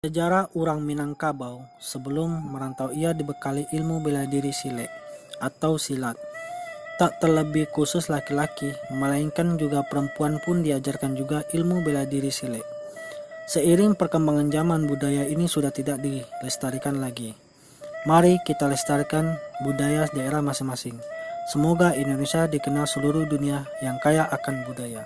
Sejarah orang Minangkabau sebelum merantau ia dibekali ilmu bela diri silat atau silat. Tak terlebih khusus laki-laki, melainkan juga perempuan pun diajarkan juga ilmu bela diri silat. Seiring perkembangan zaman, budaya ini sudah tidak dilestarikan lagi. Mari kita lestarikan budaya daerah masing-masing. Semoga Indonesia dikenal seluruh dunia yang kaya akan budaya.